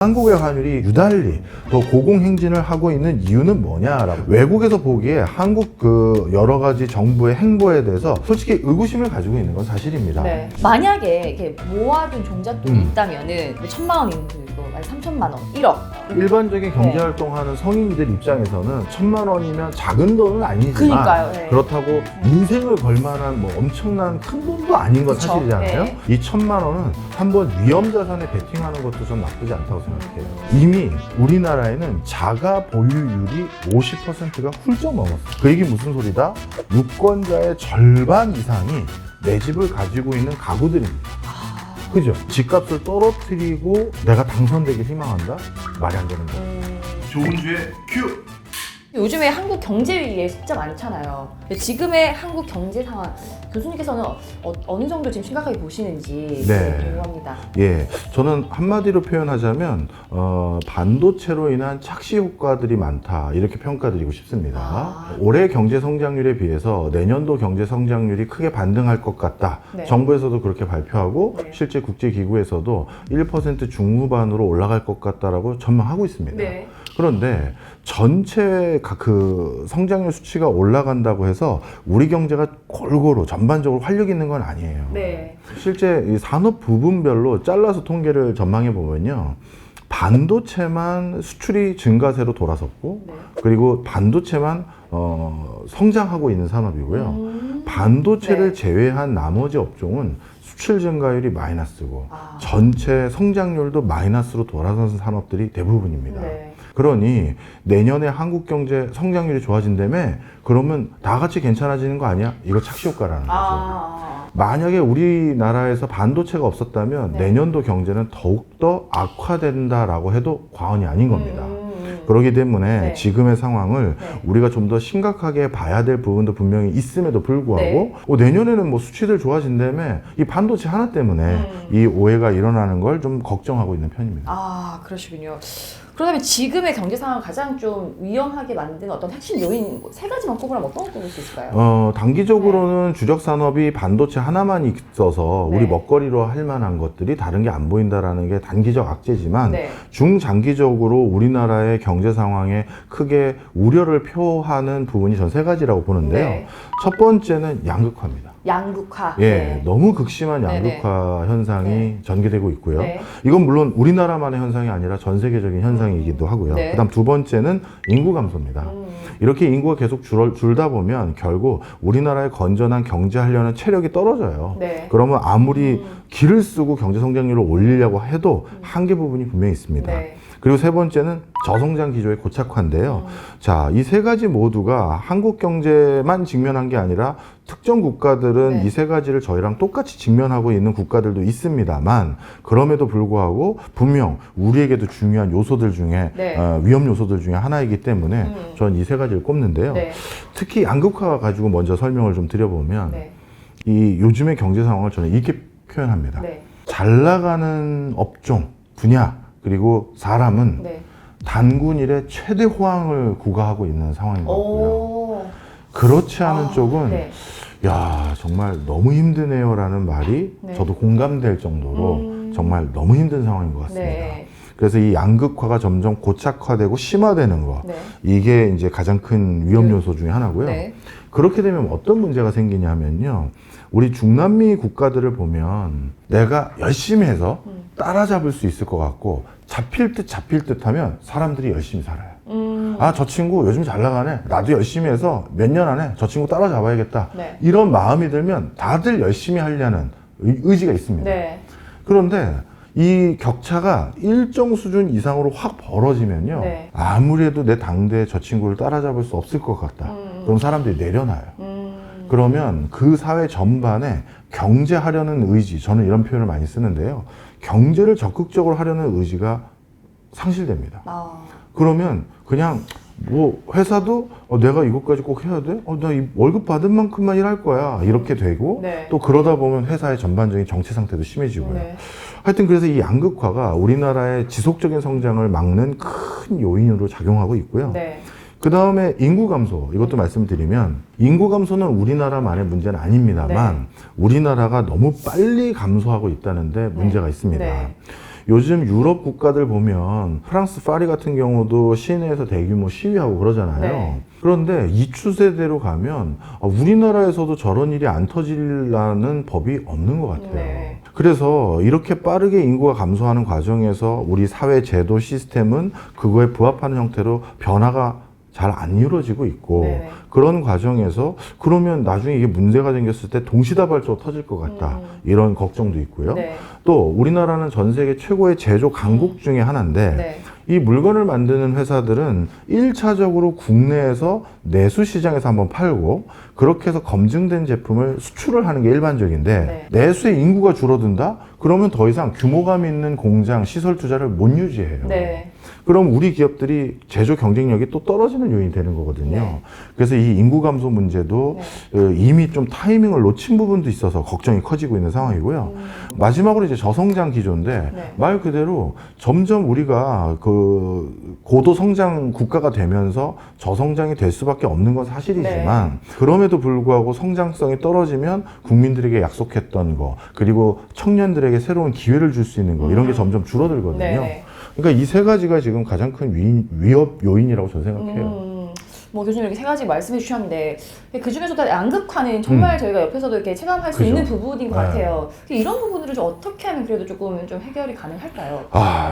한국의 환율이 유달리 더 고공행진을 하고 있는 이유는 뭐냐라고, 외국에서 보기에 한국 여러 가지 정부의 행보에 대해서 솔직히 의구심을 가지고 있는 건 사실입니다. 네. 만약에 이렇게 모아둔 종잣돈이 있다면은 1,000만 원 있는 돈 있고, 아니 3,000만 원, 1억. 일반적인 경제활동하는 성인들 입장에서는 1,000만 원이면 작은 돈은 아니지만, 그러니까요. 네. 그렇다고 인생을 걸 만한 뭐 엄청난 큰 돈도 아닌 건 그쵸. 사실이잖아요. 네. 이 1,000만 원은 한번 위험자산에 베팅하는 것도 좀 나쁘지 않다고 생각해요. 이미 우리나라에는 자가 보유율이 50%가 훌쩍 넘었어요. 그 얘기 무슨 소리다? 유권자의 절반 이상이 내 집을 가지고 있는 가구들입니다. 그죠? 집값을 떨어뜨리고 내가 당선되길 희망한다? 말이 안 되는 거예요. 좋은 주에 큐! 요즘에 한국 경제 위기에 진짜 많잖아요. 근데 지금의 한국 경제 상황, 교수님께서는 어느 정도 지금 심각하게 보시는지 네. 궁금합니다. 예, 저는 한마디로 표현하자면 반도체로 인한 착시 효과들이 많다, 이렇게 평가드리고 싶습니다. 올해 경제 성장률에 비해서 내년도 경제 성장률이 크게 반등할 것 같다. 네. 정부에서도 그렇게 발표하고 네. 실제 국제기구에서도 1% 중후반으로 올라갈 것 같다라고 전망하고 있습니다. 네. 그런데 전체 그 성장률 수치가 올라간다고 해서 우리 경제가 골고루 전반적으로 활력 있는 건 아니에요. 네. 실제 이 산업 부분별로 잘라서 통계를 전망해 보면요, 반도체만 수출이 증가세로 돌아섰고, 네. 그리고 반도체만 성장하고 있는 산업이고요. 반도체를 네. 제외한 나머지 업종은 수출 증가율이 마이너스고 아. 전체 성장률도 마이너스로 돌아선 산업들이 대부분입니다. 네. 그러니 내년에 한국 경제 성장률이 좋아진다며, 그러면 다 같이 괜찮아지는 거 아니야? 이거 착시 효과라는 거죠. 만약에 우리나라에서 반도체가 없었다면 네. 내년도 경제는 더욱더 악화된다라고 해도 과언이 아닌 겁니다. 그렇기 때문에 네. 지금의 상황을 네. 우리가 좀 더 심각하게 봐야 될 부분도 분명히 있음에도 불구하고, 네. 내년에는 뭐 수치들 좋아진다며 이 반도체 하나 때문에 이 오해가 일어나는 걸 좀 걱정하고 있는 편입니다. 아, 그러시군요. 그렇다면 지금의 경제 상황을 가장 좀 위험하게 만든 어떤 핵심 요인 세 가지만 꼽으라면 어떤 거 꼽을 수 있을까요? 단기적으로는 주력 산업이 반도체 하나만 있어서 네. 우리 먹거리로 할 만한 것들이 다른 게 안 보인다라는 게 단기적 악재지만, 네. 중장기적으로 우리나라의 경제 상황에 크게 우려를 표하는 부분이 전 세 가지라고 보는데요. 네. 첫 번째는 양극화입니다. 양극화. 예, 네. 너무 극심한 네네. 양극화 현상이 네. 전개되고 있고요. 네. 이건 물론 우리나라만의 현상이 아니라 전 세계적인 현상이기도 하고요. 네. 그다음 두 번째는 인구 감소입니다. 이렇게 인구가 계속 줄다 보면 결국 우리나라의 건전한 경제하려는 체력이 떨어져요. 네. 그러면 아무리 기를 쓰고 경제 성장률을 올리려고 해도 한계 부분이 분명히 있습니다. 네. 그리고 세 번째는 저성장 기조의 고착화인데요. 자, 이 세 가지 모두가 한국 경제만 직면한 게 아니라 특정 국가들은 네. 이 세 가지를 저희랑 똑같이 직면하고 있는 국가들도 있습니다만, 그럼에도 불구하고 분명 우리에게도 중요한 요소들 중에 네. 위험 요소들 중에 하나이기 때문에 전 이 세 가지를 꼽는데요. 네. 특히 양극화 가지고 먼저 설명을 좀 드려보면, 네. 이 요즘의 경제 상황을 저는 이렇게 표현합니다. 네. 잘 나가는 업종, 분야, 그리고 사람은 네. 단군 일에 최대 호황을 구가하고 있는 상황인 것 같고요. 오. 그렇지 않은 쪽은 네. 야, 정말 너무 힘드네요 라는 말이 네. 저도 공감될 정도로 정말 너무 힘든 상황인 것 같습니다. 네. 그래서 이 양극화가 점점 고착화되고 심화되는 거, 네. 이게 이제 가장 큰 위험 요소 중에 하나고요. 네. 그렇게 되면 어떤 문제가 생기냐면요, 우리 중남미 국가들을 보면 내가 열심히 해서 따라잡을 수 있을 것 같고, 잡힐 듯 하면 사람들이 열심히 살아요. 아, 저 친구 요즘 잘 나가네, 나도 열심히 해서 몇 년 안에 저 친구 따라잡아야겠다. 네. 이런 마음이 들면 다들 열심히 하려는 의지가 있습니다. 네. 그런데 이 격차가 일정 수준 이상으로 확 벌어지면요, 네. 아무래도 내 당대에 저 친구를 따라잡을 수 없을 것 같다. 그럼 사람들이 내려놔요. 그러면 그 사회 전반에 경제하려는 의지, 저는 이런 표현을 많이 쓰는데요, 경제를 적극적으로 하려는 의지가 상실됩니다. 그러면 그냥 뭐 회사도 내가 이것까지 꼭 해야 돼? 나 이 월급 받은 만큼만 일할 거야, 이렇게 되고, 네. 또 그러다 보면 회사의 전반적인 정체 상태도 심해지고요. 네. 하여튼 그래서 이 양극화가 우리나라의 지속적인 성장을 막는 큰 요인으로 작용하고 있고요. 네. 그 다음에 인구 감소, 이것도 말씀드리면, 인구 감소는 우리나라만의 문제는 아닙니다만, 네. 우리나라가 너무 빨리 감소하고 있다는데 문제가 있습니다. 네. 요즘 유럽 국가들 보면 프랑스 파리 같은 경우도 시내에서 대규모 시위하고 그러잖아요. 네. 그런데 이 추세대로 가면 우리나라에서도 저런 일이 안 터지려는 법이 없는 것 같아요. 네. 그래서 이렇게 빠르게 인구가 감소하는 과정에서 우리 사회 제도 시스템은 그거에 부합하는 형태로 변화가 잘 안 이루어지고 있고 네네. 그런 과정에서 그러면 나중에 이게 문제가 생겼을 때 동시다발적으로 터질 것 같다 이런 걱정도 있고요. 네. 또 우리나라는 전 세계 최고의 제조 강국 중에 하나인데 네. 이 물건을 만드는 회사들은 1차적으로 국내에서 내수 시장에서 한번 팔고 그렇게 해서 검증된 제품을 수출을 하는 게 일반적인데 네. 내수의 인구가 줄어든다? 그러면 더 이상 규모감 있는 공장, 시설 투자를 못 유지해요. 네. 그럼 우리 기업들이 제조 경쟁력이 또 떨어지는 요인이 되는 거거든요. 네. 그래서 이 인구 감소 문제도 이미 좀 타이밍을 놓친 부분도 있어서 걱정이 커지고 있는 상황이고요. 마지막으로 이제 저성장 기조인데 네. 말 그대로 점점 우리가 그 고도 성장 국가가 되면서 저성장이 될 수밖에 없는 건 사실이지만 그럼에도 불구하고 성장성이 떨어지면 국민들에게 약속했던 거 그리고 청년들에게 새로운 기회를 줄 수 있는 거 이런 게 점점 줄어들거든요. 네. 그러니까 이 세 가지가 지금 가장 큰 위협 요인이라고 저는 생각해요. 뭐 교수님 이렇게 세 가지 말씀해 주셨는데 그 중에서도 양극화는 정말 저희가 옆에서도 이렇게 체감할 수 그죠. 있는 부분인 것 네. 같아요. 이런 부분들을 좀 어떻게 하면 그래도 조금 좀 해결이 가능할까요?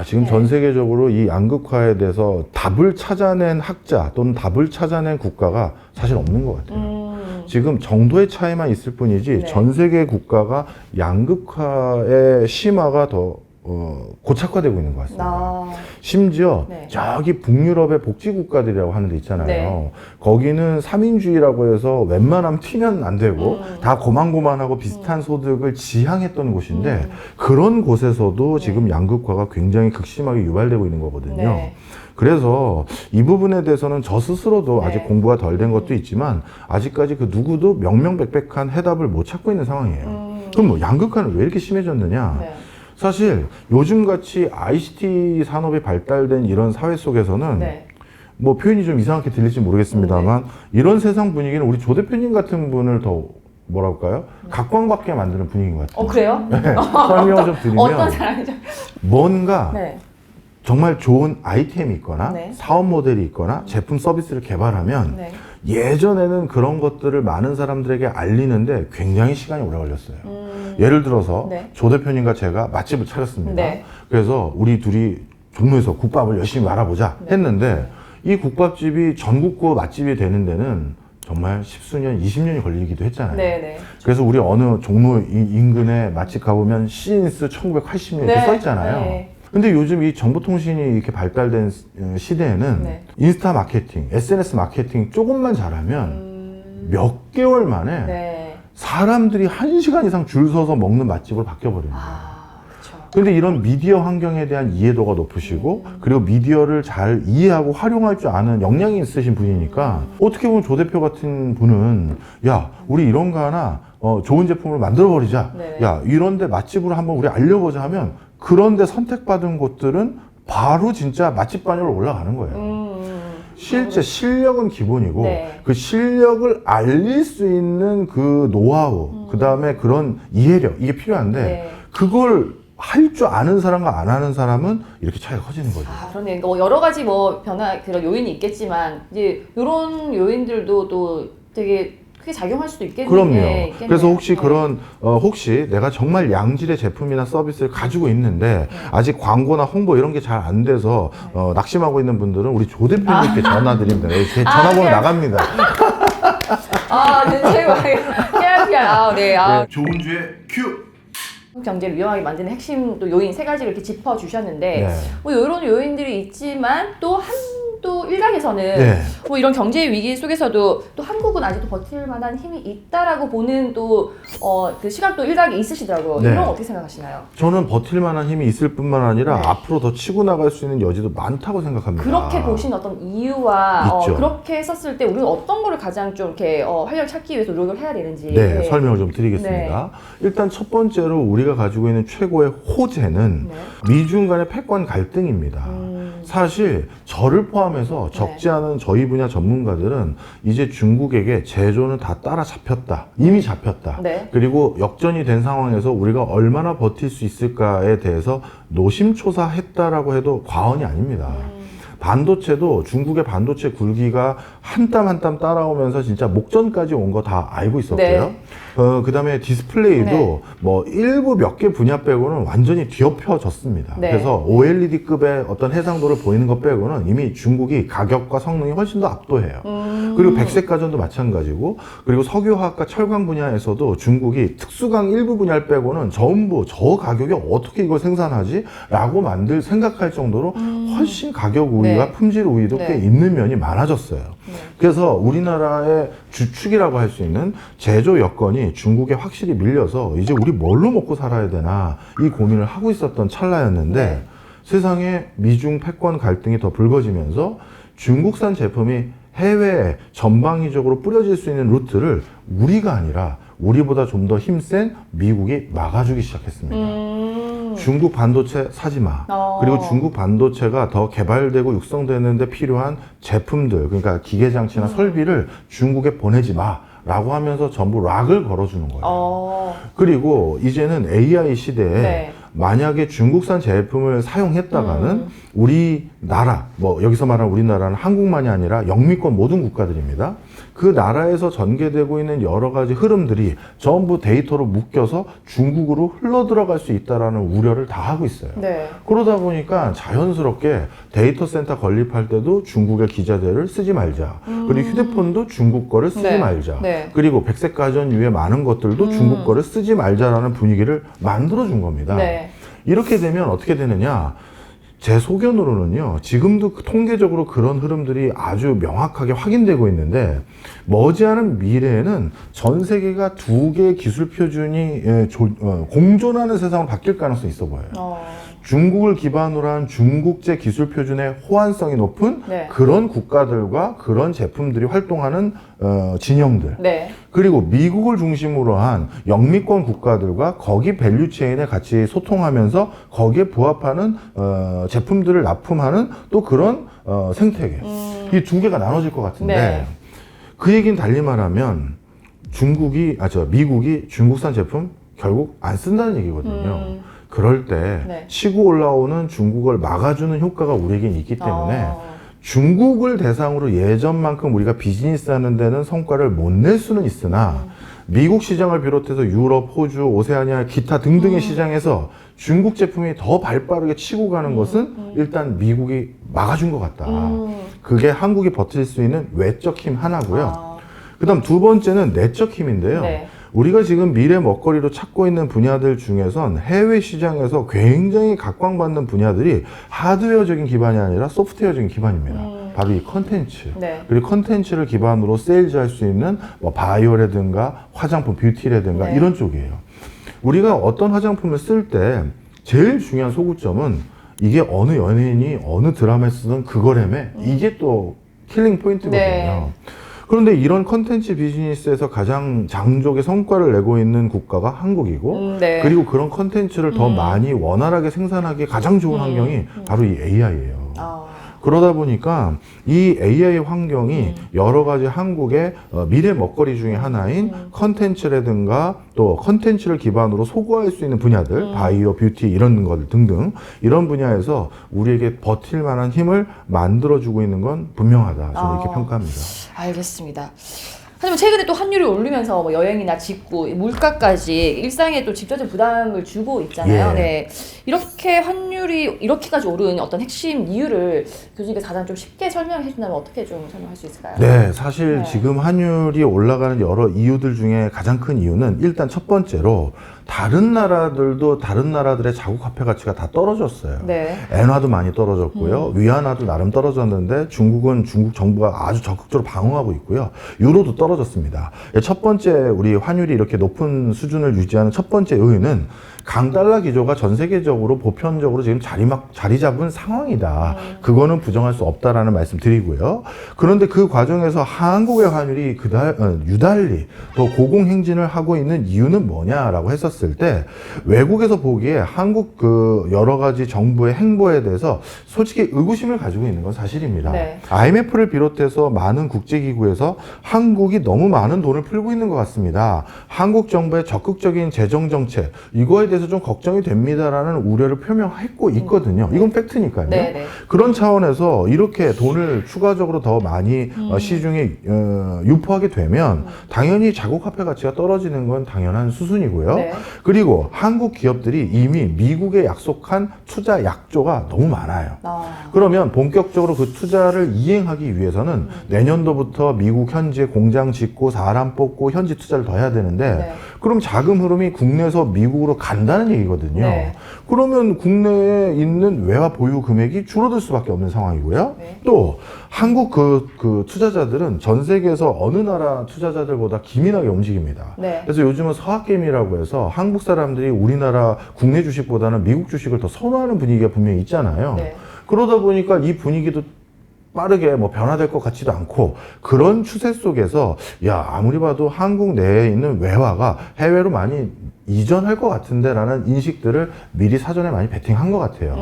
지금 네. 전 세계적으로 이 양극화에 대해서 답을 찾아낸 학자 또는 답을 찾아낸 국가가 사실 없는 것 같아요. 지금 정도의 차이만 있을 뿐이지 네. 전 세계 국가가 양극화의 심화가 더 고착화되고 있는 것 같습니다. 심지어 네. 저기 북유럽의 복지국가들이라고 하는 데 있잖아요. 네. 거기는 삼인주의라고 해서 웬만하면 튀면 안 되고 다 고만고만하고 비슷한 소득을 지향했던 곳인데 그런 곳에서도 지금 양극화가 굉장히 극심하게 유발되고 있는 거거든요. 네. 그래서 이 부분에 대해서는 저 스스로도 네. 아직 공부가 덜 된 것도 있지만 아직까지 그 누구도 명명백백한 해답을 못 찾고 있는 상황이에요. 그럼 뭐 양극화는 왜 이렇게 심해졌느냐? 네. 사실 요즘같이 ICT 산업이 발달된 이런 사회 속에서는 네. 뭐 표현이 좀 이상하게 들릴지 모르겠습니다만 이런 세상 분위기는 우리 조 대표님 같은 분을 더 뭐랄까요? 각광받게 만드는 분위기인 것 같아요. 그래요? 네, 설명을 좀 드리면 어떤 사람이죠? 뭔가 네. 정말 좋은 아이템이 있거나 네. 사업 모델이 있거나 제품 서비스를 개발하면 네. 예전에는 그런 것들을 많은 사람들에게 알리는데 굉장히 시간이 오래 걸렸어요. 예를 들어서 네. 조 대표님과 제가 맛집을 차렸습니다. 네. 그래서 우리 둘이 종로에서 국밥을 열심히 말아보자 했는데 이 국밥집이 전국구 맛집이 되는 데는 정말 10수년, 20년이 걸리기도 했잖아요. 네. 네. 그래서 우리 어느 종로 인근에 맛집 가보면 시인스 1980년 이렇게 네. 써있잖아요. 네. 근데 요즘 이 정보통신이 이렇게 발달된 시대에는 네. 인스타 마케팅, SNS 마케팅 조금만 잘하면 몇 개월 만에 네. 사람들이 1시간 이상 줄 서서 먹는 맛집으로 바뀌어버립니다. 그렇죠. 근데 이런 미디어 환경에 대한 이해도가 높으시고 그리고 미디어를 잘 이해하고 활용할 줄 아는 역량이 있으신 분이니까 어떻게 보면 조 대표 같은 분은 야 우리 이런 거 하나 좋은 제품을 만들어 버리자. 네. 야 이런데 맛집으로 한번 우리 알려보자 하면 그런데 선택받은 곳들은 바로 진짜 맛집 반열로 올라가는 거예요. 실제 실력은 기본이고 네. 그 실력을 알릴 수 있는 그 노하우 그 다음에 그런 이해력 이게 필요한데 네. 그걸 할 줄 아는 사람과 안 하는 사람은 이렇게 차이가 커지는 거죠. 그러네. 뭐 여러 가지 뭐 변화 그런 요인이 있겠지만 이제 이런 요인들도 또 되게 크게 작용할 수도 있겠네요. 그럼요. 그래서 혹시 네. 그런 혹시 내가 정말 양질의 제품이나 서비스를 가지고 있는데 아직 광고나 홍보 이런 게 잘 안 돼서 낙심하고 있는 분들은 우리 조 대표님께 전화드립니다. 제 전화번호 그래. 나갑니다. PRPR. 네. 좋은 주의 큐. 경제를 위험하게 만드는 핵심 또 요인 세 가지를 이렇게 짚어 주셨는데 네. 뭐 이런 요인들이 있지만 또 일각에서는 네. 뭐 이런 경제 위기 속에서도 또 한국은 아직도 버틸 만한 힘이 있다라고 보는 또 그 시각도 일각에 있으시더라고요. 네. 이런 거 어떻게 생각하시나요? 저는 버틸 만한 힘이 있을 뿐만 아니라 네. 앞으로 더 치고 나갈 수 있는 여지도 많다고 생각합니다. 그렇게 보신 어떤 이유와 있죠. 그렇게 했었을 때 우리는 어떤 거를 가장 좀 이렇게 활력을 찾기 위해서 노력을 해야 되는지 네, 설명을 좀 드리겠습니다. 일단 첫 번째로 우리가 가지고 있는 최고의 호재는 네. 미중 간의 패권 갈등입니다. 사실 저를 포함해서 적지 않은 저희 분야 전문가들은 이제 중국에게 제조는 다 따라잡혔다. 이미 잡혔다. 네. 그리고 역전이 된 상황에서 우리가 얼마나 버틸 수 있을까에 대해서 노심초사했다라고 해도 과언이 아닙니다. 반도체도 중국의 반도체 굴기가 한 땀 한 땀 따라오면서 진짜 목전까지 온 거 다 알고 있었고요. 네. 그 다음에 디스플레이도 네. 뭐 일부 몇 개 분야 빼고는 완전히 뒤엎여졌습니다. 네. 그래서 OLED급의 어떤 해상도를 보이는 것 빼고는 이미 중국이 가격과 성능이 훨씬 더 압도해요. 그리고 백색 가전도 마찬가지고, 그리고 석유화학과 철강 분야에서도 중국이 특수강 일부 분야를 빼고는 전부 저 가격에 어떻게 이걸 생산하지? 라고 생각할 정도로 훨씬 가격 우위와 네. 품질 우위도 네. 꽤 있는 면이 많아졌어요. 네. 그래서 우리나라의 주축이라고 할 수 있는 제조 여건이 중국에 확실히 밀려서 이제 우리 뭘로 먹고 살아야 되나 이 고민을 하고 있었던 찰나였는데, 네. 세상에 미중 패권 갈등이 더 불거지면서 중국산 제품이 해외에 전방위적으로 뿌려질 수 있는 루트를 우리가 아니라 우리보다 좀 더 힘센 미국이 막아주기 시작했습니다. 중국 반도체 사지 마. 그리고 중국 반도체가 더 개발되고 육성되는데 필요한 제품들, 그러니까 기계장치나 설비를 중국에 보내지 마. 라고 하면서 전부 락을 걸어주는 거예요. 그리고 이제는 AI 시대에 네. 만약에 중국산 제품을 사용했다가는 우리나라, 뭐 여기서 말하는 우리나라는 한국만이 아니라 영미권 모든 국가들입니다. 그 나라에서 전개되고 있는 여러 가지 흐름들이 전부 데이터로 묶여서 중국으로 흘러 들어갈 수 있다라는 우려를 다 하고 있어요. 네. 그러다 보니까 자연스럽게 데이터 센터 건립할 때도 중국의 기자재를 쓰지 말자. 그리고 휴대폰도 중국 거를 쓰지 네. 말자. 네. 그리고 백색 가전 위에 많은 것들도 중국 거를 쓰지 말자라는 분위기를 만들어 준 겁니다. 네. 이렇게 되면 어떻게 되느냐? 제 소견으로는요, 지금도 통계적으로 그런 흐름들이 아주 명확하게 확인되고 있는데, 머지않은 미래에는 전 세계가 두 개의 기술 표준이 공존하는 세상으로 바뀔 가능성이 있어 보여요. 중국을 기반으로 한 중국제 기술 표준의 호환성이 높은 네. 그런 국가들과 그런 제품들이 활동하는 진영들. 네. 그리고 미국을 중심으로 한 영미권 국가들과 거기 밸류체인에 같이 소통하면서 거기에 부합하는 제품들을 납품하는 또 그런 생태계. 이 두 개가 나눠질 것 같은데, 네. 그 얘기는 달리 말하면 미국이 중국산 제품 결국 안 쓴다는 얘기거든요. 그럴 때 네. 치고 올라오는 중국을 막아주는 효과가 우리에겐 있기 때문에 중국을 대상으로 예전만큼 우리가 비즈니스 하는 데는 성과를 못 낼 수는 있으나 미국 시장을 비롯해서 유럽, 호주, 오세아니아, 기타 등등의 시장에서 중국 제품이 더 발빠르게 치고 가는 것은 일단 미국이 막아준 것 같다. 그게 한국이 버틸 수 있는 외적 힘 하나고요. 그 다음 두 번째는 내적 힘인데요. 네. 우리가 지금 미래 먹거리로 찾고 있는 분야들 중에선 해외 시장에서 굉장히 각광받는 분야들이 하드웨어적인 기반이 아니라 소프트웨어적인 기반입니다. 바로 이 컨텐츠. 네. 그리고 컨텐츠를 기반으로 세일즈할 수 있는 뭐 바이오라든가 화장품, 뷰티라든가 네. 이런 쪽이에요. 우리가 어떤 화장품을 쓸 때 제일 중요한 소구점은 이게 어느 연예인이 어느 드라마에 쓰던 그거라며 이게 또 킬링 포인트거든요. 네. 그런데 이런 컨텐츠 비즈니스에서 가장 장족의 성과를 내고 있는 국가가 한국이고, 네. 그리고 그런 컨텐츠를 더 많이 원활하게 생산하기에 가장 좋은 환경이 바로 이 AI예요. 그러다 보니까 이 AI 환경이 여러 가지 한국의 미래 먹거리 중에 하나인 컨텐츠라든가 또 컨텐츠를 기반으로 소구할 수 있는 분야들, 바이오, 뷰티 이런 것들 등등 이런 분야에서 우리에게 버틸 만한 힘을 만들어주고 있는 건 분명하다. 저는 이렇게 평가합니다. 알겠습니다. 하지만 최근에 또 환율이 오르면서 뭐 여행이나 직구, 물가까지 일상에 또 직접적 부담을 주고 있잖아요. 예. 네. 이렇게 환율이 이렇게까지 오른 어떤 핵심 이유를 교수님께서 가장 좀 쉽게 설명해 주신다면 어떻게 좀 설명할 수 있을까요? 네, 사실 네. 지금 환율이 올라가는 여러 이유들 중에 가장 큰 이유는 일단 첫 번째로 다른 나라들도 다른 나라들의 자국 화폐 가치가 다 떨어졌어요. 네. 엔화도 많이 떨어졌고요. 위안화도 나름 떨어졌는데 중국은 중국 정부가 아주 적극적으로 방어하고 있고요. 유로도 떨어졌습니다. 첫 번째 우리 환율이 이렇게 높은 수준을 유지하는 첫 번째 요인은 강달러 기조가 전 세계적으로 보편적으로 지금 자리 잡은 상황이다. 그거는 부정할 수 없다라는 말씀 드리고요. 그런데 그 과정에서 한국의 환율이 유달리 더 고공행진을 하고 있는 이유는 뭐냐라고 했었을 봤을 때 외국에서 보기에 한국 그 여러 가지 정부의 행보에 대해서 솔직히 의구심을 가지고 있는 건 사실입니다. 네. IMF를 비롯해서 많은 국제기구에서 한국이 너무 많은 돈을 풀고 있는 것 같습니다. 한국 정부의 적극적인 재정 정책 이거에 대해서 좀 걱정이 됩니다라는 우려를 표명했고 있거든요. 이건 팩트니까요. 네, 네. 그런 차원에서 이렇게 돈을 추가적으로 더 많이 시중에 유포하게 되면 당연히 자국화폐 가치가 떨어지는 건 당연한 수순이고요. 네. 그리고 한국 기업들이 이미 미국에 약속한 투자 약조가 너무 많아요. 그러면 본격적으로 그 투자를 이행하기 위해서는 내년도부터 미국 현지에 공장 짓고 사람 뽑고 현지 투자를 더 해야 되는데 네. 그럼 자금 흐름이 국내에서 미국으로 간다는 얘기거든요. 네. 그러면 국내에 있는 외화 보유 금액이 줄어들 수밖에 없는 상황이고요. 네. 또 한국 그 투자자들은 전 세계에서 어느 나라 투자자들보다 기민하게 움직입니다. 네. 그래서 요즘은 서학개미라고 해서 한국 사람들이 우리나라 국내 주식보다는 미국 주식을 더 선호하는 분위기가 분명히 있잖아요. 네. 그러다 보니까 이 분위기도 빠르게 뭐 변화될 것 같지도 않고 그런 추세 속에서 야 아무리 봐도 한국 내에 있는 외화가 해외로 많이 이전할 것 같은데 라는 인식들을 미리 사전에 많이 베팅한 것 같아요.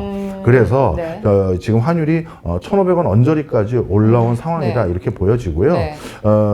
그래서 네. 지금 환율이 1,500원 언저리까지 올라온 상황이다 네. 이렇게 보여지고요. 네.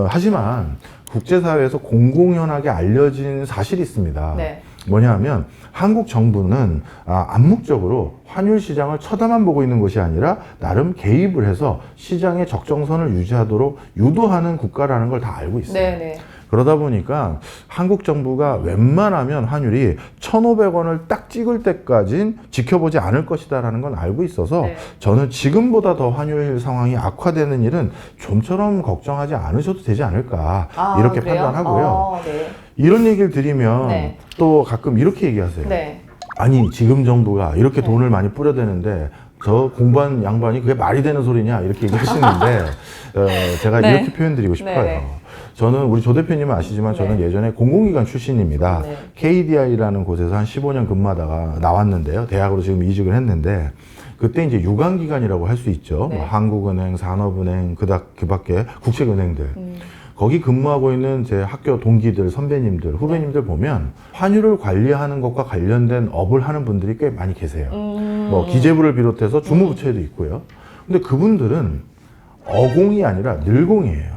하지만 국제사회에서 공공연하게 알려진 사실이 있습니다. 네. 뭐냐 하면 한국 정부는 암묵적으로 환율 시장을 쳐다만 보고 있는 것이 아니라 나름 개입을 해서 시장의 적정선을 유지하도록 유도하는 국가라는 걸 다 알고 있어요. 네, 네. 그러다 보니까 한국 정부가 웬만하면 환율이 1,500원을 딱 찍을 때까진 지켜보지 않을 것이다라는 건 알고 있어서 네. 저는 지금보다 더 환율 상황이 악화되는 일은 좀처럼 걱정하지 않으셔도 되지 않을까 이렇게 그래요? 판단하고요. 네. 이런 얘기를 드리면 네. 또 가끔 이렇게 얘기하세요. 네. 아니 지금 정부가 이렇게 네. 돈을 많이 뿌려대는데 저 공부한 양반이 그게 말이 되는 소리냐 이렇게 얘기하시는데 제가 네. 이렇게 표현드리고 싶어요. 네. 저는 우리 조 대표님은 아시지만 저는 네. 예전에 공공기관 출신입니다. 네. KDI라는 곳에서 한 15년 근무하다가 나왔는데요. 대학으로 지금 이직을 했는데 그때 이제 유관기관이라고 할 수 있죠. 네. 뭐 한국은행, 산업은행, 그 밖에 국책은행들. 거기 근무하고 있는 제 학교 동기들, 선배님들, 후배님들 보면 환율을 관리하는 것과 관련된 업을 하는 분들이 꽤 많이 계세요. 뭐 기재부를 비롯해서 주무부처에도 있고요. 근데 그분들은 어공이 아니라 늘공이에요.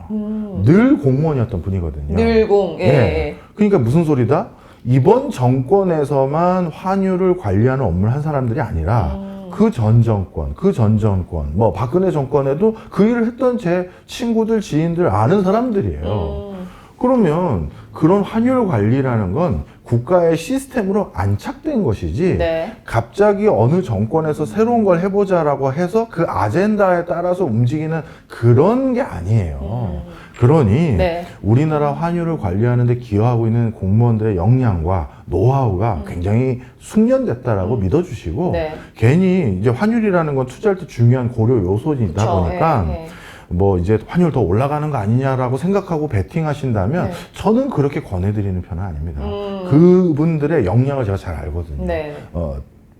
늘 공무원이었던 분이거든요. 늘공. 예. 네. 그러니까 무슨 소리다? 이번 정권에서만 환율을 관리하는 업무를 한 사람들이 아니라 그 전 정권, 뭐 박근혜 정권에도 그 일을 했던 제 친구들, 지인들 아는 사람들이에요. 그러면 그런 환율 관리라는 건 국가의 시스템으로 안착된 것이지 네. 갑자기 어느 정권에서 새로운 걸 해보자라고 해서 그 아젠다에 따라서 움직이는 그런 게 아니에요. 그러니 네. 우리나라 환율을 관리하는 데 기여하고 있는 공무원들의 역량과 노하우가 굉장히 숙련됐다라고 믿어주시고 네. 괜히 이제 환율이라는 건 투자할 때 중요한 고려 요소이다 그쵸. 보니까 예, 예. 뭐 이제 환율 더 올라가는 거 아니냐라고 생각하고 베팅하신다면 네. 저는 그렇게 권해드리는 편은 아닙니다. 그분들의 역량을 제가 잘 알거든요. 네.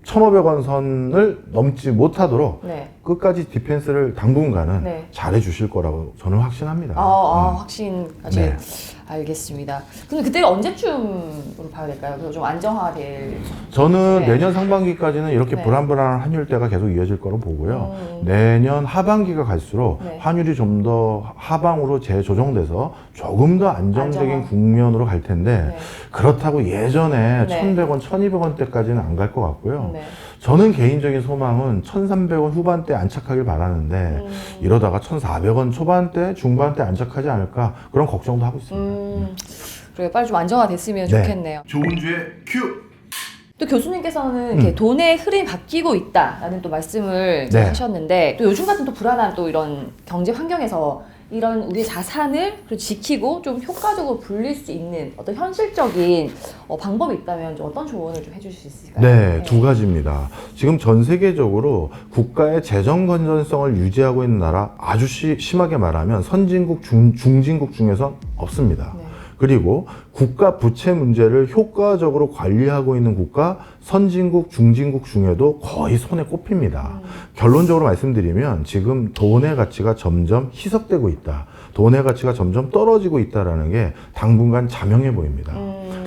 1,500원 선을 넘지 못하도록 네. 끝까지 디펜스를 당분간은 네. 잘해 주실 거라고 저는 확신합니다. 확신까지. 네. 알겠습니다. 근데 그때가 언제쯤으로 봐야 될까요? 그래서 좀 안정화될. 저는 네. 내년 상반기까지는 이렇게 네. 불안불안한 환율대가 계속 이어질 거로 보고요. 내년 하반기가 갈수록 네. 환율이 좀 더 하방으로 재조정돼서 조금 더 안정적인 안정화. 국면으로 갈 텐데 네. 그렇다고 예전에 네. 1,100원, 1,200원대까지는 안 갈 것 같고요. 네. 저는 개인적인 소망은 1,300원 후반대 안착하길 바라는데 이러다가 1,400원 초반대, 중반대 안착하지 않을까 그런 걱정도 하고 있습니다. 그래 빨리 좀 안정화됐으면 네. 좋겠네요. 좋은 주에 큐! 또 교수님께서는 이렇게 돈의 흐름이 바뀌고 있다라는 또 말씀을 네. 하셨는데 또 요즘 같은 또 불안한 또 이런 경제 환경에서 이런 우리 자산을 지키고 좀 효과적으로 불릴 수 있는 어떤 현실적인 방법이 있다면 좀 어떤 조언을 좀 해주실 수 있을까요? 네, 두 가지입니다. 지금 전 세계적으로 국가의 재정 건전성을 유지하고 있는 나라 아주 심하게 말하면 선진국, 중진국 중에서 없습니다. 네. 그리고 국가 부채 문제를 효과적으로 관리하고 있는 국가 선진국, 중진국 중에도 거의 손에 꼽힙니다. 결론적으로 말씀드리면 지금 돈의 가치가 점점 희석되고 있다. 돈의 가치가 점점 떨어지고 있다는 게 당분간 자명해 보입니다.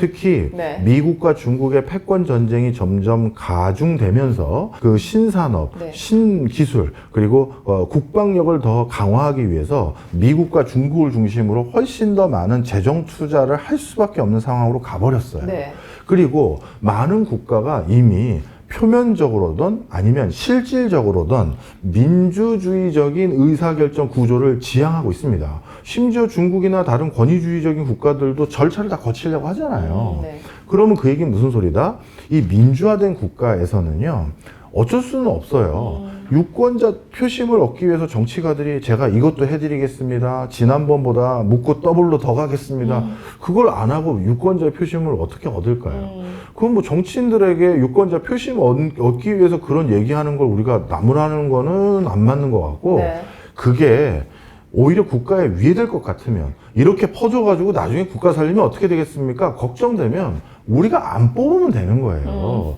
특히 네. 미국과 중국의 패권 전쟁이 점점 가중되면서 그 신산업, 네. 신기술 그리고 국방력을 더 강화하기 위해서 미국과 중국을 중심으로 훨씬 더 많은 재정 투자를 할 수밖에 없는 상황으로 가버렸어요. 네. 그리고 많은 국가가 이미 표면적으로든 아니면 실질적으로든 민주주의적인 의사결정 구조를 지향하고 있습니다. 심지어 중국이나 다른 권위주의적인 국가들도 절차를 다 거치려고 하잖아요. 네. 그러면 그 얘기는 무슨 소리다? 이 민주화된 국가에서는요, 어쩔 수는 없어요. 유권자 표심을 얻기 위해서 정치가들이 제가 이것도 해드리겠습니다. 지난번보다 묻고 더블로 더 가겠습니다. 그걸 안 하고 유권자 표심을 어떻게 얻을까요? 그건 뭐 정치인들에게 유권자 표심 얻기 위해서 그런 얘기하는 걸 우리가 나무라는 거는 안 맞는 것 같고, 네. 그게 오히려 국가에 위해될 것 같으면 이렇게 퍼져가지고 나중에 국가 살리면 어떻게 되겠습니까? 걱정되면 우리가 안 뽑으면 되는 거예요.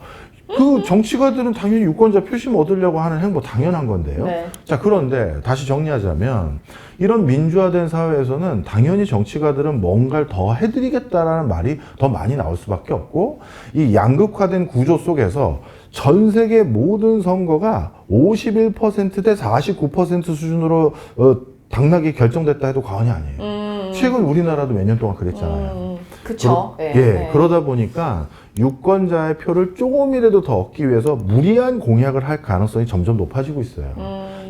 그 정치가들은 당연히 유권자 표심 얻으려고 하는 행보 당연한 건데요. 네. 자, 그런데 다시 정리하자면 이런 민주화된 사회에서는 당연히 정치가들은 뭔가를 더 해드리겠다라는 말이 더 많이 나올 수밖에 없고, 이 양극화된 구조 속에서 전 세계 모든 선거가 51%대 49% 수준으로 당락이 결정됐다 해도 과언이 아니에요. 최근 우리나라도 몇 년 동안 그랬잖아요. 그쵸. 예, 네. 그러다 보니까 유권자의 표를 조금이라도 더 얻기 위해서 무리한 공약을 할 가능성이 점점 높아지고 있어요.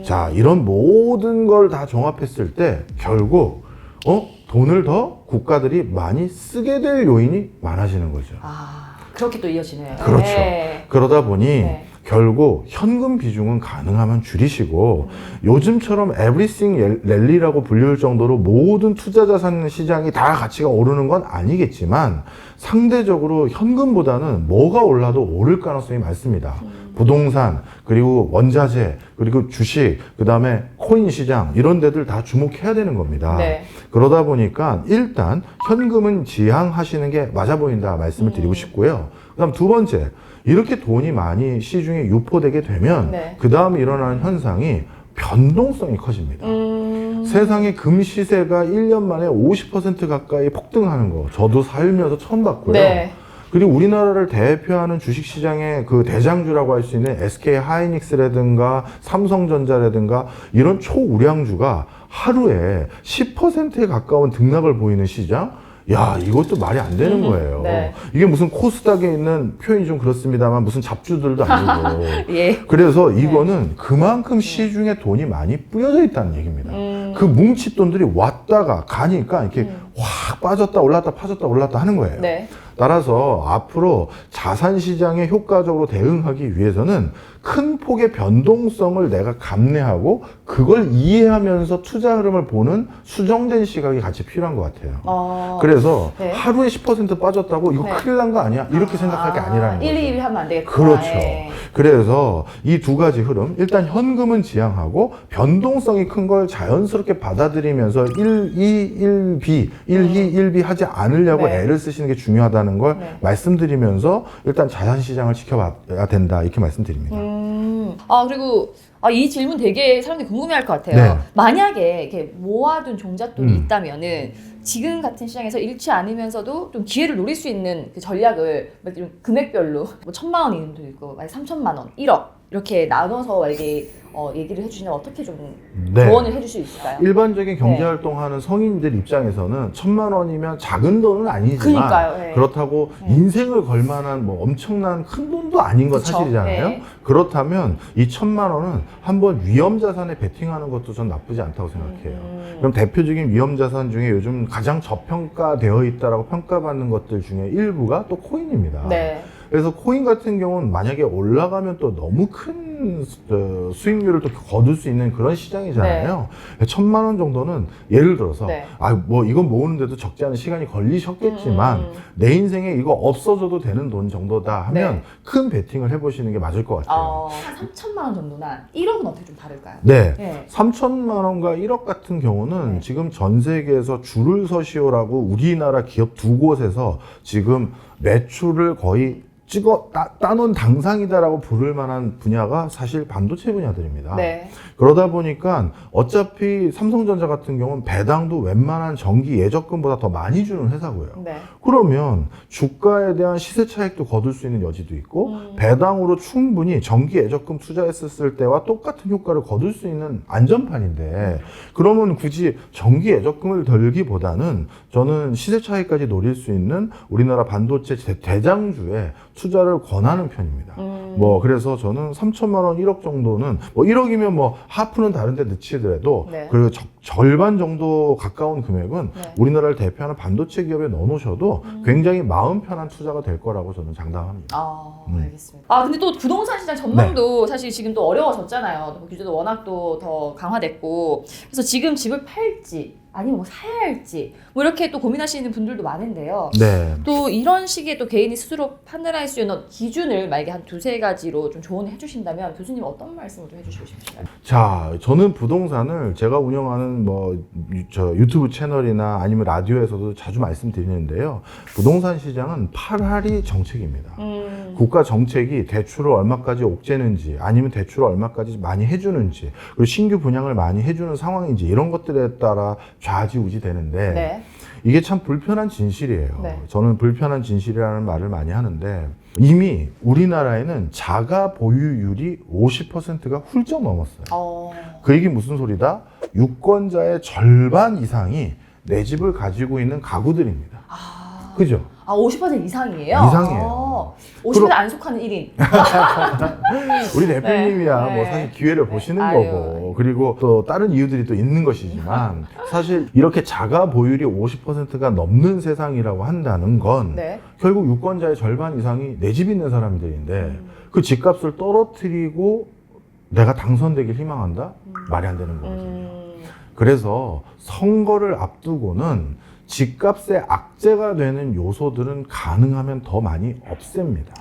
자, 이런 모든 걸 다 종합했을 때 결국 돈을 더 국가들이 많이 쓰게 될 요인이 많아지는 거죠. 아, 그렇게 또 이어지네요. 그렇죠. 네. 그러다 보니 네. 결국 현금 비중은 가능하면 줄이시고, 요즘처럼 에브리싱 랠리라고 불릴 정도로 모든 투자 자산 시장이 다 가치가 오르는 건 아니겠지만 상대적으로 현금보다는 뭐가 올라도 오를 가능성이 많습니다. 부동산, 그리고 원자재, 그리고 주식, 그 다음에 코인 시장, 이런 데들 다 주목해야 되는 겁니다. 네. 그러다 보니까 일단 현금은 지향하시는 게 맞아 보인다 말씀을 드리고 싶고요. 그 다음 두 번째, 이렇게 돈이 많이 시중에 유포되게 되면 네. 그 다음에 일어나는 현상이 변동성이 커집니다. 세상의 금 시세가 1년 만에 50% 가까이 폭등하는 거 저도 살면서 처음 봤고요. 네. 그리고 우리나라를 대표하는 주식시장의 그 대장주라고 할 수 있는 SK 하이닉스라든가 삼성전자라든가 이런 초우량주가 하루에 10%에 가까운 등락을 보이는 시장? 야, 이것도 말이 안 되는 거예요. 네. 이게 무슨 코스닥에 있는 표현이 좀 그렇습니다만 무슨 잡주들도 아니고. 예. 그래서 이거는 그만큼 시중에 돈이 많이 뿌려져 있다는 얘기입니다. 그 뭉치 돈들이 왔다가 가니까 이렇게 확 빠졌다 올랐다 빠졌다 올랐다 하는 거예요. 네. 따라서 앞으로 자산 시장에 효과적으로 대응하기 위해서는 큰 폭의 변동성을 내가 감내하고 그걸 이해하면서 투자 흐름을 보는 수정된 시각이 같이 필요한 것 같아요. 그래서 네. 하루에 10% 빠졌다고 이거 네. 큰일 난 거 아니야? 이렇게 생각할 게 아니라는 거죠. 1, 2위 하면 안 되겠다. 그렇죠. 네. 그래서 이 두 가지 흐름, 일단 현금은 지향하고 변동성이 큰 걸 자연스럽게 받아들이면서 1, 2, 1B, 1, 2, 1B 하지 않으려고 네. 애를 쓰시는 게 중요하다는 걸 네. 말씀드리면서 일단 자산시장을 지켜봐야 된다 이렇게 말씀드립니다. 그리고 이 질문 되게 사람들이 궁금해할 것 같아요. 네. 만약에 이렇게 모아둔 종잣돈이 음. 있다면은 지금 같은 시장에서 잃지 않으면서도 좀 기회를 노릴 수 있는 그 전략을 좀 금액별로 뭐 1,000만 원 있는 돈도 있고, 3,000만 원, 1억 이렇게 나눠서 만약에 얘기를 해주시면 어떻게 좀 네. 조언을 해줄 수 있을까요? 일반적인 경제활동하는 성인들 입장에서는 1,000만 원이면 작은 돈은 아니지만 그러니까요. 네. 그렇다고 인생을 걸 만한 뭐 엄청난 큰 돈도 아닌 건 그쵸. 사실이잖아요. 네. 그렇다면 이 1,000만 원은 한번 위험자산에 베팅하는 것도 전 나쁘지 않다고 생각해요. 그럼 대표적인 위험자산 중에 요즘 가장 저평가되어 있다라고 평가받는 것들 중에 일부가 또 코인입니다. 네. 그래서 코인 같은 경우는 만약에 올라가면 또 너무 큰 수익률을 또 거둘 수 있는 그런 시장이잖아요. 1,000만 원 정도는 예를 들어서 네. 뭐 이건 모으는데도 적지 않은 시간이 걸리셨겠지만 내 인생에 이거 없어져도 되는 돈 정도다 하면 네. 큰 베팅을 해보시는 게 맞을 것 같아요. 한 3,000만 원 정도나 1억은 어떻게 좀 다를까요? 네. 네. 3,000만 원과 1억 같은 경우는 네. 지금 전 세계에서 줄을 서시오라고 우리나라 기업 두 곳에서 지금 매출을 거의 따놓은 당상이다라고 부를 만한 분야가 사실 반도체 분야들입니다. 네. 그러다 보니까 어차피 삼성전자 같은 경우는 배당도 웬만한 전기 예적금보다 더 많이 주는 회사고요. 네. 그러면 주가에 대한 시세 차익도 거둘 수 있는 여지도 있고 배당으로 충분히 전기 예적금 투자했었을 때와 똑같은 효과를 거둘 수 있는 안전판인데 그러면 굳이 전기 예적금을 들기보다는 저는 시세 차익까지 노릴 수 있는 우리나라 반도체 대장주에 투자를 권하는 편입니다. 뭐 그래서 저는 3천만 원, 1억 정도는 뭐 1억이면 뭐 하프는 다른 데 넣치더라도 네. 그리고 절반 정도 가까운 금액은 네. 우리나라를 대표하는 반도체 기업에 넣어놓으셔도 굉장히 마음 편한 투자가 될 거라고 저는 장담합니다. 알겠습니다. 근데 또 부동산 시장 전망도 사실 지금 또 어려워졌잖아요. 규제도 워낙 또 더 강화됐고 그래서 지금 집을 팔지 아니면 뭐 사야 할지 뭐 이렇게 또 고민하시는 분들도 많은데요. 네. 또 이런 시기에 또 개인이 스스로 판단할 수 있는 기준을 만약에 한 두세 가지로 좀 조언을 해주신다면 교수님 어떤 말씀을 좀 해주시고 싶으신가요? 자, 저는 부동산을 제가 운영하는 저 유튜브 채널이나 아니면 라디오에서도 자주 말씀드리는데요. 부동산 시장은 팔할이 정책입니다. 국가 정책이 대출을 얼마까지 옥죄는지 아니면 대출을 얼마까지 많이 해주는지 그리고 신규 분양을 많이 해주는 상황인지 이런 것들에 따라 좌지우지 되는데 네. 이게 참 불편한 진실이에요. 네. 저는 불편한 진실이라는 말을 많이 하는데 이미 우리나라에는 자가 보유율이 50%가 훌쩍 넘었어요. 그 얘기 무슨 소리다? 유권자의 절반 이상이 내 집을 가지고 있는 가구들입니다. 그죠? 50% 이상이에요? 이상이에요. 50% 안 속하는 1인. 우리 대표님이야 네. 뭐 사실 기회를 보시는 아유. 거고 그리고 또 다른 이유들이 또 있는 것이지만 사실 이렇게 자가 보유율이 50%가 넘는 세상이라고 한다는 건 네. 결국 유권자의 절반 이상이 내 집 있는 사람들인데 그 집값을 떨어뜨리고 내가 당선되길 희망한다? 말이 안 되는 거거든요. 그래서 선거를 앞두고는 집값의 악재가 되는 요소들은 가능하면 더 많이 없앱니다.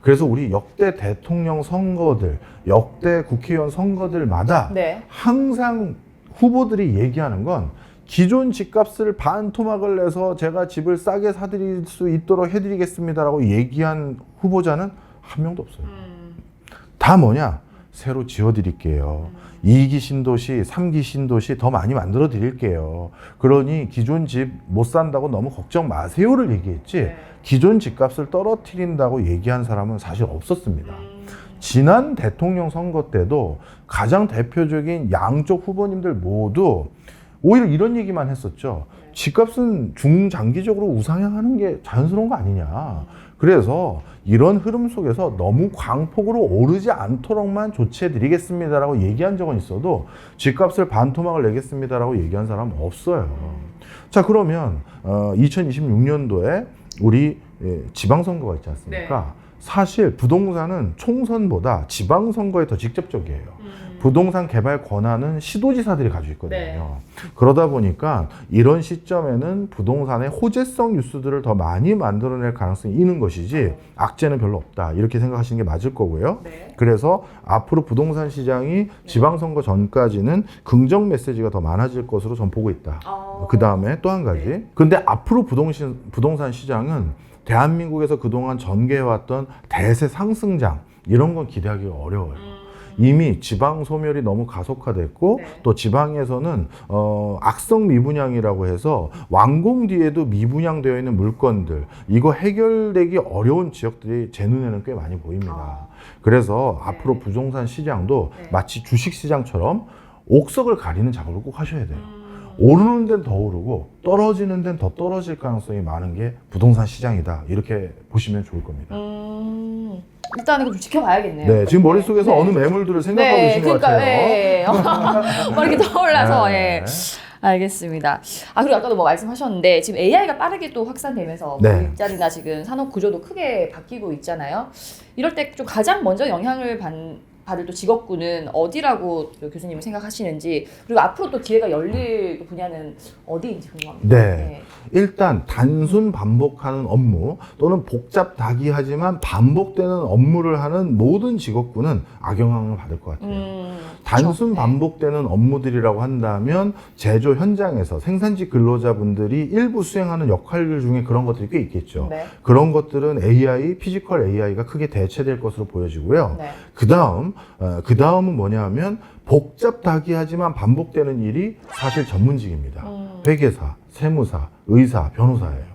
그래서 우리 역대 대통령 선거들, 역대 국회의원 선거들마다 네. 항상 후보들이 얘기하는 건 기존 집값을 반토막을 내서 제가 집을 싸게 사드릴 수 있도록 해드리겠습니다라고 얘기한 후보자는 한 명도 없어요. 다 뭐냐? 새로 지어드릴게요. 2기 신도시, 3기 신도시 더 많이 만들어 드릴게요. 그러니 기존 집 못 산다고 너무 걱정 마세요를 얘기했지 네. 기존 집값을 떨어뜨린다고 얘기한 사람은 사실 없었습니다. 지난 대통령 선거 때도 가장 대표적인 양쪽 후보님들 모두 오히려 이런 얘기만 했었죠. 집값은 중장기적으로 우상향하는 게 자연스러운 거 아니냐. 그래서 이런 흐름 속에서 너무 광폭으로 오르지 않도록만 조치해드리겠습니다라고 얘기한 적은 있어도 집값을 반토막을 내겠습니다라고 얘기한 사람은 없어요. 자, 그러면 2026년도에 우리 지방선거가 있지 않습니까? 네. 사실 부동산은 총선보다 지방선거에 더 직접적이에요. 부동산 개발 권한은 시도지사들이 가지고 있거든요. 네. 그러다 보니까 이런 시점에는 부동산의 호재성 뉴스들을 더 많이 만들어낼 가능성이 있는 것이지 악재는 별로 없다. 이렇게 생각하시는 게 맞을 거고요. 네. 그래서 앞으로 부동산 시장이 지방선거 전까지는 긍정 메시지가 더 많아질 것으로 전 보고 있다. 그 다음에 또 한 가지. 네. 근데 앞으로 부동산 시장은 대한민국에서 그동안 전개해왔던 대세 상승장 이런 건 기대하기가 어려워요. 이미 지방 소멸이 너무 가속화됐고 네. 또 지방에서는 악성 미분양이라고 해서 완공 뒤에도 미분양되어 있는 물건들 이거 해결되기 어려운 지역들이 제 눈에는 꽤 많이 보입니다. 그래서 네. 앞으로 부동산 시장도 네. 마치 주식 시장처럼 옥석을 가리는 작업을 꼭 하셔야 돼요. 오르는 데는 더 오르고 떨어지는 데는 더 떨어질 가능성이 많은 게 부동산 시장이다. 이렇게 보시면 좋을 겁니다. 일단은 좀 지켜봐야겠네요. 네, 지금 머릿속에서 네. 어느 매물들을 생각하고 계신 것 같아요. 네. 뭐 이렇게 떠올라서 네. 알겠습니다. 그리고 아까도 뭐 말씀하셨는데 지금 AI가 빠르게 또 확산되면서 네. 뭐 일자리나 지금 산업 구조도 크게 바뀌고 있잖아요. 이럴 때 좀 가장 먼저 영향을 받을 또 직업군은 어디라고 또 교수님은 생각하시는지, 그리고 앞으로 또 기회가 열릴 또 분야는 어디인지 궁금합니다. 네. 일단 단순 반복하는 업무 또는 복잡다기하지만 반복되는 업무를 하는 모든 직업군은 악영향을 받을 것 같아요. 단순 그렇죠. 반복되는 업무들이라고 한다면 제조 현장에서 생산직 근로자분들이 일부 수행하는 역할 중에 그런 것들이 꽤 있겠죠. 네. 그런 것들은 AI, 피지컬 AI가 크게 대체될 것으로 보여지고요. 네. 그 다음은 뭐냐 하면 복잡다기하지만 반복되는 일이 사실 전문직입니다. 회계사, 세무사, 의사, 변호사예요.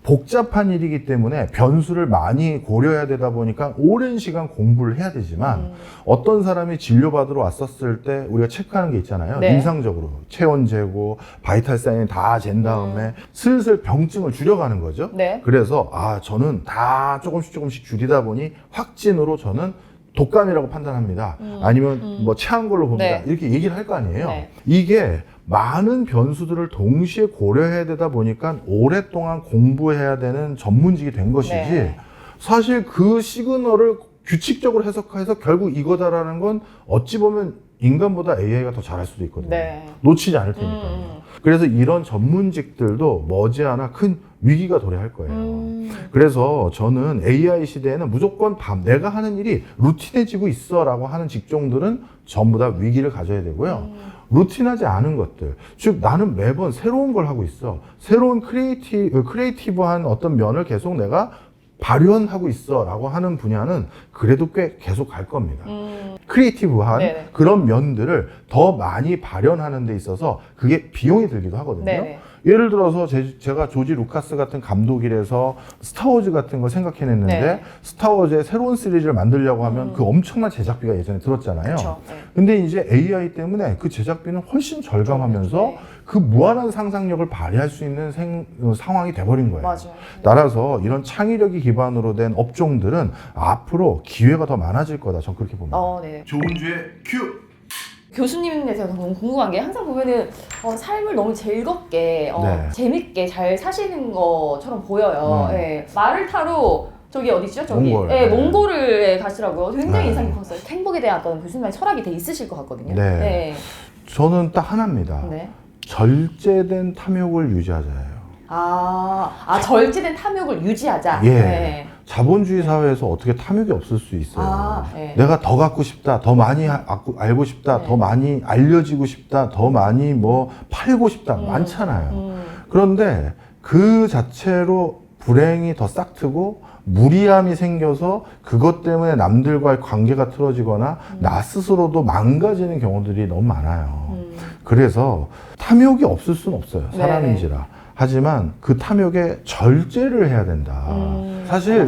복잡한 일이기 때문에 변수를 많이 고려해야 되다 보니까 오랜 시간 공부를 해야 되지만 어떤 사람이 진료받으러 왔었을 때 우리가 체크하는 게 있잖아요. 네. 임상적으로 체온 재고, 바이탈 사인 다 잰 다음에 슬슬 병증을 줄여가는 거죠. 네. 그래서 저는 다 조금씩 줄이다 보니 확진으로 저는 독감이라고 판단합니다. 아니면 뭐 체한 걸로 봅니다. 네. 이렇게 얘기를 할 거 아니에요. 네. 이게 많은 변수들을 동시에 고려해야 되다 보니까 오랫동안 공부해야 되는 전문직이 된 것이지 네. 사실 그 시그널을 규칙적으로 해석해서 결국 이거다라는 건 어찌 보면 인간보다 AI가 더 잘할 수도 있거든요. 네. 놓치지 않을 테니까요. 그래서 이런 전문직들도 머지않아 큰 위기가 도래할 거예요. 그래서 저는 AI 시대에는 무조건 내가 하는 일이 루틴해지고 있어라고 하는 직종들은 전부 다 위기를 가져야 되고요. 루틴하지 않은 것들, 즉 나는 매번 새로운 걸 하고 있어. 새로운 크리에이티브한 어떤 면을 계속 내가 발현하고 있어라고 하는 분야는 그래도 꽤 계속 갈 겁니다. 크리에이티브한 네네. 그런 면들을 더 많이 발현하는 데 있어서 그게 비용이 들기도 하거든요. 네네. 예를 들어서 제가 조지 루카스 같은 감독이라서 스타워즈 같은 걸 생각해냈는데 네. 스타워즈의 새로운 시리즈를 만들려고 하면 그 엄청난 제작비가 예전에 들었잖아요. 그쵸. 네. 근데 이제 AI 때문에 그 제작비는 훨씬 절감하면서 네. 그 무한한 상상력을 발휘할 수 있는 상황이 돼버린 거예요. 맞아요. 따라서 이런 창의력이 기반으로 된 업종들은 앞으로 기회가 더 많아질 거다. 전 그렇게 봅니다. 네. 좋은 주의 큐! 교수님에 대해서 너무 궁금한 게 항상 보면은 삶을 너무 즐겁게 네. 재밌게 잘 사시는 것처럼 보여요. 음. 예. 말을 타러 저기 어디죠? 저기 몽골. 예, 네. 몽골을 가시라고요. 굉장히 네. 인상 깊었어요. 행복에 대한 어떤 교수님의 철학이 돼 있으실 것 같거든요. 네. 저는 딱 하나입니다. 네. 절제된 탐욕을 유지하자예요. 절제된 탐욕을 유지하자. 예. 네. 자본주의 사회에서 어떻게 탐욕이 없을 수 있어요. 네. 내가 더 갖고 싶다, 더 많이 알고 싶다, 네. 더 많이 알려지고 싶다, 더 많이 뭐 팔고 싶다, 많잖아요. 그런데 그 자체로 불행이 더 싹트고 무리함이 생겨서 그것 때문에 남들과의 관계가 틀어지거나 나 스스로도 망가지는 경우들이 너무 많아요. 그래서 탐욕이 없을 수는 없어요. 사람인지라. 하지만 그 탐욕에 절제를 해야 된다. 사실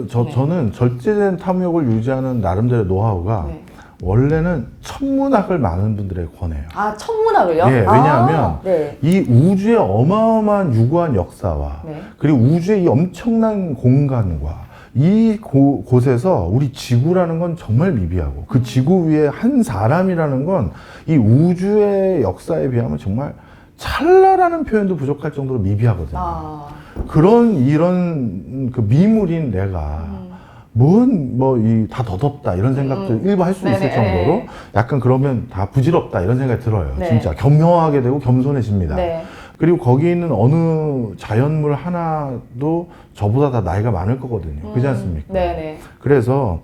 저는 절제된 탐욕을 유지하는 나름대로의 노하우가 네. 원래는 천문학을 많은 분들에게 권해요. 천문학을요? 예, 왜냐하면 네. 이 우주의 어마어마한 유구한 역사와 네. 그리고 우주의 이 엄청난 공간과 이 곳에서 우리 지구라는 건 정말 미비하고 그 지구 위에 한 사람이라는 건 이 우주의 역사에 비하면 정말 찰나라는 표현도 부족할 정도로 미비하거든요. 이런 그 미물인 내가 다 더덥다 이런 생각들 일부 할 수 있을 네네. 정도로 약간 그러면 다 부질없다 이런 생각이 들어요. 네. 진짜 겸허하게 되고 겸손해집니다. 네. 그리고 거기 있는 어느 자연물 하나도 저보다 다 나이가 많을 거거든요. 그렇지 않습니까? 네네. 그래서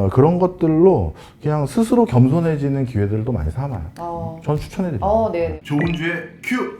그런 것들로 그냥 스스로 겸손해지는 기회들도 많이 삼아요. 전 추천해드립니다. 네. 좋은 주의 큐!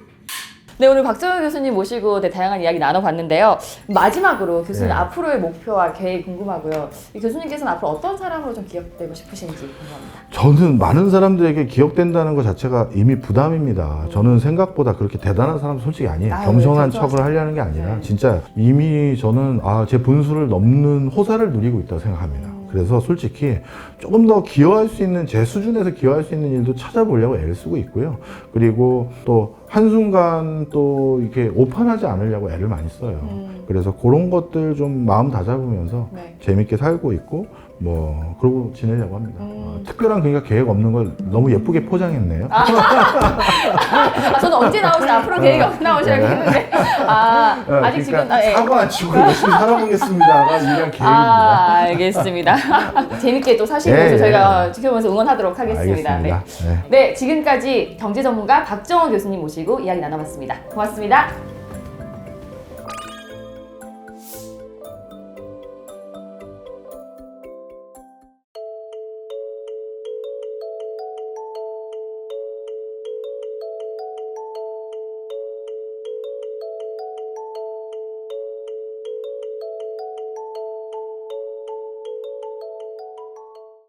네, 오늘 박정현 교수님 모시고 다양한 이야기 나눠봤는데요. 마지막으로 교수님 네. 앞으로의 목표와 계획 궁금하고요. 이 교수님께서는 앞으로 어떤 사람으로 좀 기억되고 싶으신지 궁금합니다. 저는 많은 사람들에게 기억된다는 것 자체가 이미 부담입니다. 저는 생각보다 그렇게 대단한 사람도 솔직히 아니에요. 겸손한 척을 하려는 게 아니라 네. 진짜 이미 저는 제 분수를 넘는 호사를 누리고 있다고 생각합니다. 그래서 솔직히 조금 더 기여할 수 있는 제 수준에서 기여할 수 있는 일도 찾아보려고 애를 쓰고 있고요. 그리고 또 한순간 또 이렇게 오판하지 않으려고 애를 많이 써요. 그래서 그런 것들 좀 마음 다잡으면서 네. 재밌게 살고 있고 뭐 그러고 지내려고 합니다. 특별한 그러니까 계획 없는 걸 너무 예쁘게 포장했네요. 저는 언제 나오시나 앞으로 계획이 어떻게 나오시라고 했는데 아직 그러니까 지금 예. 사고 안 치고 열심히 살아보겠습니다가 이런 계획입니다. 알겠습니다. 재밌게 또 사시고 예, 저희가 지켜보면서 응원하도록 하겠습니다. 알겠습니다. 네. 네, 지금까지 경제 전문가 박정원 교수님 모시고 이야기 나눠봤습니다. 고맙습니다.